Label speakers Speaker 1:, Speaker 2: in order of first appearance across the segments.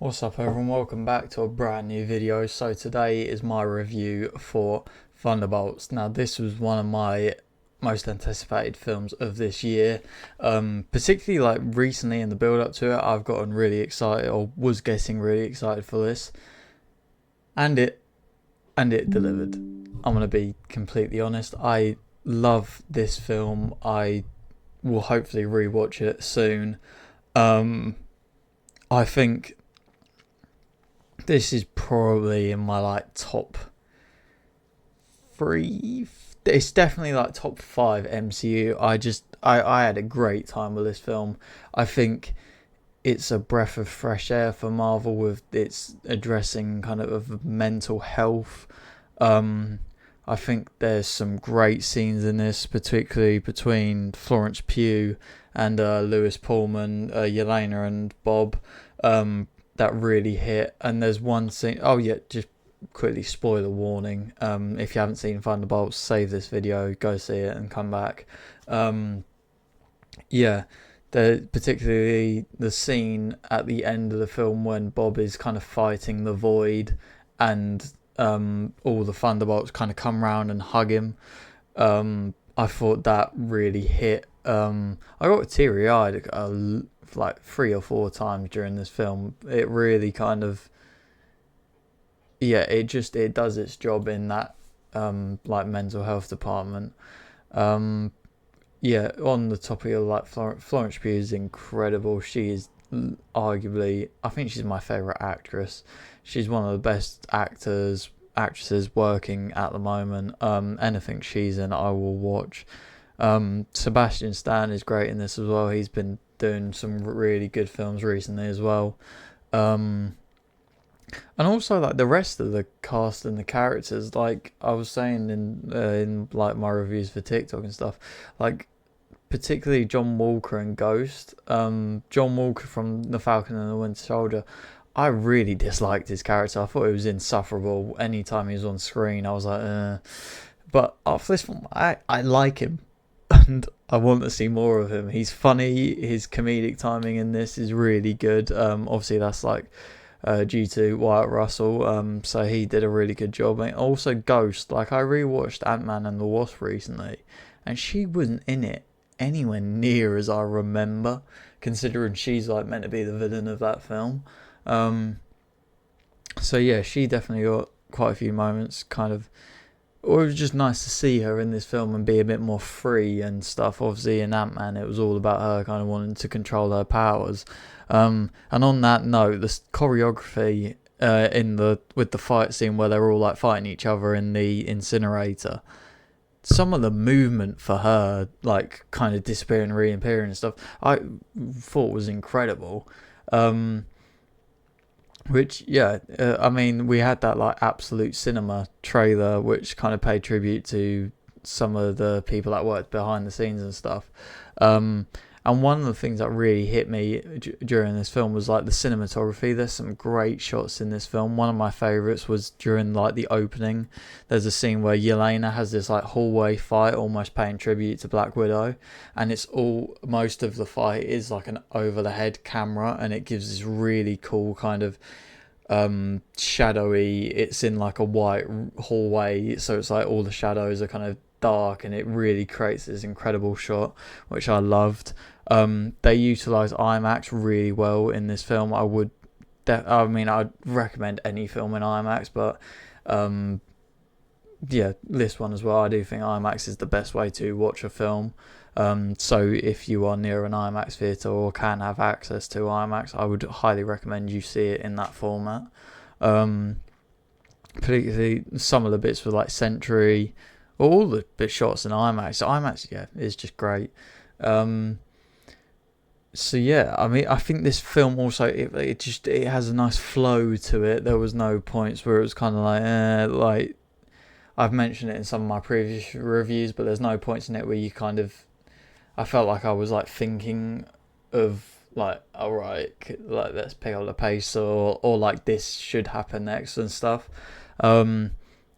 Speaker 1: What's up everyone, welcome back to a brand new video. So today is my review for Thunderbolts. Now this was one of my most anticipated films of this year. Particularly like recently in the build up to it, I've gotten really excited, or was getting really excited for this. And it delivered. I'm gonna be completely honest. I love this film. I will hopefully rewatch it soon. I think this is probably in my like top three. It's definitely like top five MCU. I had a great time with this film. I think it's a breath of fresh air for Marvel with its addressing kind of mental health. Um, I think there's some great scenes in this, particularly between Florence Pugh and Lewis Pullman, Yelena and Bob. That really hit. And there's one scene. Oh yeah, just quickly spoiler warning. If you haven't seen Thunderbolts, save this video, go see it, and come back. Yeah, particularly the scene at the end of the film when Bob is kind of fighting the void, and all the Thunderbolts kind of come round and hug him. I thought that really hit. I got teary eyed like 3 or 4 times during this film. It really kind of, yeah, it does its job in that like mental health department. Um, yeah, on the topic of like Florence Pugh is incredible. She is arguably, I think she's my favorite actress. She's one of the best actresses working at the moment. Anything she's in, I will watch. Sebastian Stan is great in this as well. He's been doing some really good films recently as well. Um, and also like the rest of the cast and the characters, like I was saying in like my reviews for TikTok and stuff, like particularly John Walker and Ghost. John Walker from The Falcon and the Winter Soldier. I really disliked his character. I thought he was insufferable. Anytime he was on screen, I was like, But after this one, I like him, and I want to see more of him. He's funny. His comedic timing in this is really good. Obviously that's like due to Wyatt Russell. So he did a really good job. And also Ghost. Like I rewatched Ant-Man and the Wasp recently, and she wasn't in it anywhere near as I remember, considering she's like meant to be the villain of that film. Um, so yeah, she definitely got quite a few moments, kind of. Or it was just nice to see her in this film and be a bit more free and stuff. Obviously, in Ant-Man, it was all about her kind of wanting to control her powers. And on that note, the choreography in the with the fight scene where they're all like fighting each other in the incinerator, some of the movement for her, like kind of disappearing, reappearing and stuff, I thought was incredible. Um, which, yeah, I mean, we had that like Absolute Cinema trailer, which kind of paid tribute to some of the people that worked behind the scenes and stuff. Um, and one of the things that really hit me during this film was like the cinematography. There's some great shots in this film. One of my favorites was during like the opening. There's a scene where Yelena has this like hallway fight, almost paying tribute to Black Widow, and it's all most of the fight is like an over the head camera, and it gives this really cool kind of shadowy. It's in like a white hallway, so it's like all the shadows are kind of dark, and it really creates this incredible shot, which I loved. They utilize IMAX really well in this film. I mean, I'd recommend any film in IMAX, but yeah, this one as well. I do think IMAX is the best way to watch a film. So if you are near an IMAX theatre or can have access to IMAX, I would highly recommend you see it in that format. Um, Particularly some of the bits with like Sentry, all the bit shots in IMAX. So IMAX, yeah, is just great. Um, so yeah, I mean, I think this film also it has a nice flow to it. There was no points where it was kind of like I've mentioned it in some of my previous reviews, but there's no points in it where you kind of, I felt like I was like thinking of like, all right, like let's pick up the pace, or like this should happen next and stuff.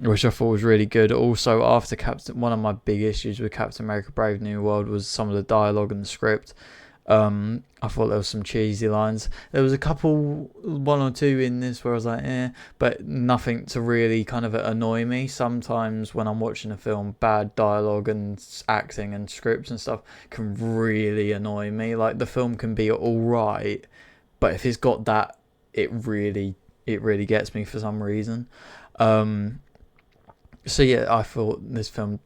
Speaker 1: Which I thought was really good. Also, one of my big issues with Captain America: Brave New World was some of the dialogue and the script. I thought there was some cheesy lines. There was a couple, one or two in this where I was like, but nothing to really kind of annoy me. Sometimes when I'm watching a film, bad dialogue and acting and scripts and stuff can really annoy me. Like the film can be all right, but if it's got that, it really gets me for some reason. So yeah, I thought this film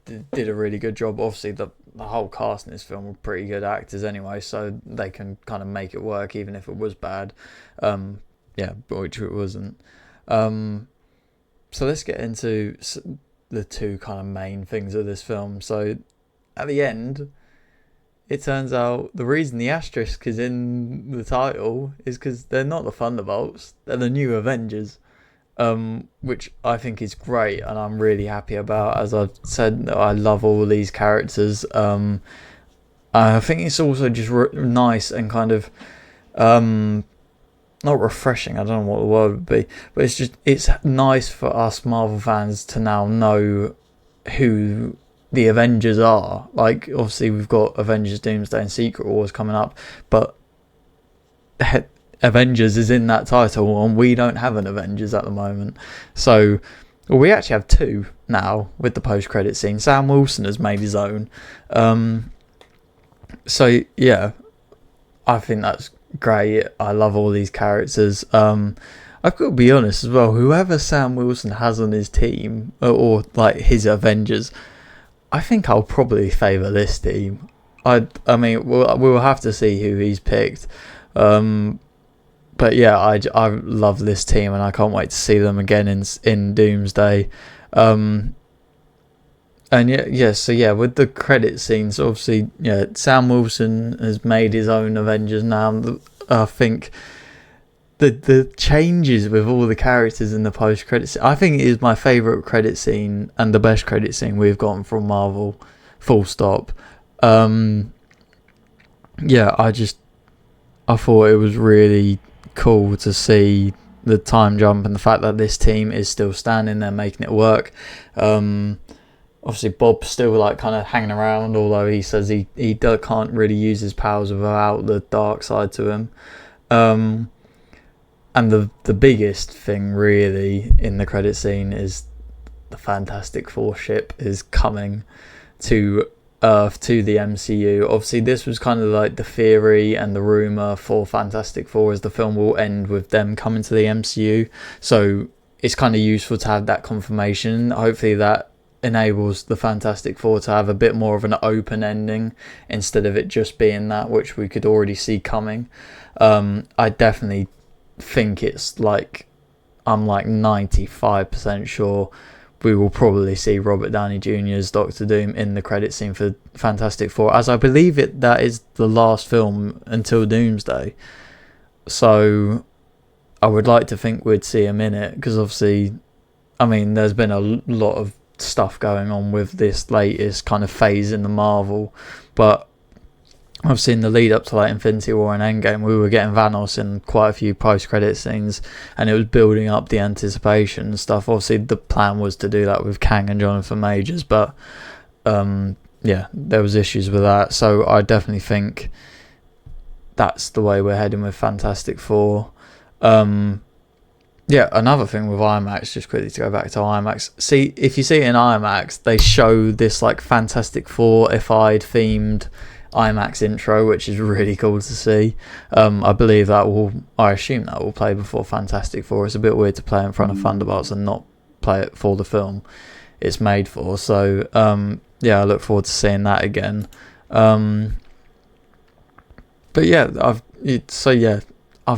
Speaker 1: did a really good job. Obviously, the whole cast in this film were pretty good actors anyway, so they can kind of make it work even if it was bad. Which it wasn't. So let's get into the two kind of main things of this film. So at the end, it turns out the reason the asterisk is in the title is because they're not the Thunderbolts, they're the new Avengers. Which I think is great and I'm really happy about. As I've said, I love all these characters. I think it's also just nice and kind of not refreshing, I don't know what the word would be, but it's nice for us Marvel fans to now know who the Avengers are. Like, obviously we've got Avengers Doomsday and Secret Wars coming up, but Avengers is in that title and we don't have an Avengers at the moment. So we actually have two now with the post-credit scene. Sam Wilson has made his own. So yeah, I think that's great. I love all these characters. I've got to be honest as well, whoever Sam Wilson has on his team or like his Avengers, I think I'll probably favour this team. I mean we'll have to see who he's picked. But yeah, I love this team and I can't wait to see them again in Doomsday. And with the credit scenes, obviously, Sam Wilson has made his own Avengers now. I think the changes with all the characters in the post-credit scene, I think it is my favourite credit scene and the best credit scene we've gotten from Marvel, full stop. I thought it was really cool to see the time jump and the fact that this team is still standing there making it work. Obviously Bob's still like kind of hanging around, although he says he can't really use his powers without the dark side to him. And the biggest thing really in the credit scene is the Fantastic Four ship is coming to Earth, to the MCU. Obviously this was kind of like the theory and the rumour for Fantastic Four, as the film will end with them coming to the MCU, so it's kind of useful to have that confirmation. Hopefully that enables the Fantastic Four to have a bit more of an open ending instead of it just being that which we could already see coming. I definitely think it's like, I'm like 95% sure we will probably see Robert Downey Jr.'s Doctor Doom in the credit scene for Fantastic Four, as I believe that is the last film until Doomsday. So I would like to think we'd see him in it, because obviously, I mean, there's been a lot of stuff going on with this latest kind of phase in the Marvel, but I've seen the lead up to like Infinity War and Endgame, we were getting Thanos in quite a few post-credit scenes, and it was building up the anticipation and stuff. Obviously the plan was to do that with Kang and Jonathan Majors, but there was issues with that. So I definitely think that's the way we're heading with Fantastic Four. Another thing with IMAX, just quickly to go back to IMAX, see, if you see it in IMAX, they show this like Fantastic Four-ified themed IMAX intro, which is really cool to see. I assume that will play before Fantastic Four. It's a bit weird to play in front of Thunderbolts and not play it for the film it's made for. So I look forward to seeing that again. I've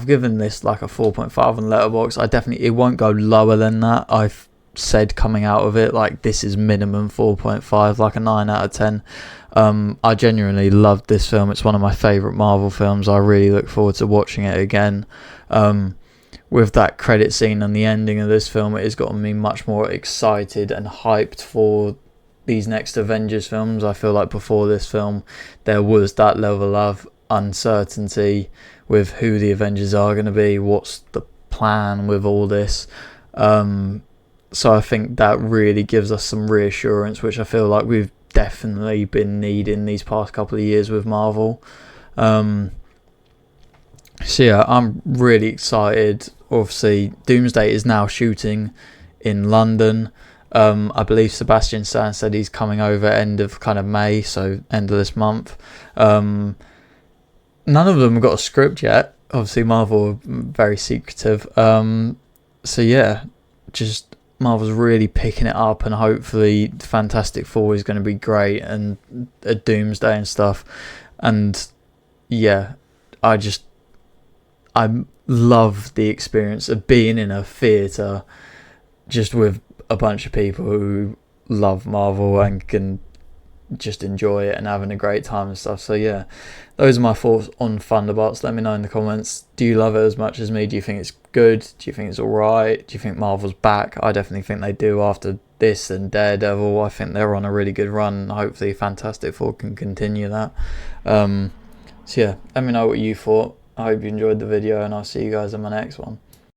Speaker 1: given this like a 4.5 on Letterboxd. It won't go lower than that. I've said coming out of it, like, this is minimum 4.5, like a 9 out of 10. I genuinely loved this film. It's one of my favourite Marvel films. I really look forward to watching it again. With that credit scene and the ending of this film, it has gotten me much more excited and hyped for these next Avengers films. I feel like before this film there was that level of uncertainty with who the Avengers are going to be, what's the plan with all this. So I think that really gives us some reassurance, which I feel like we've definitely been needing these past couple of years with Marvel. So yeah, I'm really excited. Obviously, Doomsday is now shooting in London. I believe Sebastian Stan said he's coming over end of kind of May, so end of this month. None of them have got a script yet. Obviously, Marvel are very secretive. So yeah, just Marvel's really picking it up, and hopefully, Fantastic Four is going to be great, and a Doomsday and stuff. And yeah, I just I love the experience of being in a theatre just with a bunch of people who love Marvel and can just enjoy it and having a great time and stuff. So yeah, those are my thoughts on Thunderbolts. Let me know in the comments. Do you love it as much as me? Do you think it's good? Do you think it's alright? Do you think Marvel's back? I definitely think they do after this and Daredevil. I think they're on a really good run. Hopefully Fantastic Four can continue that. So yeah, let me know what you thought. I hope you enjoyed the video, and I'll see you guys in my next one.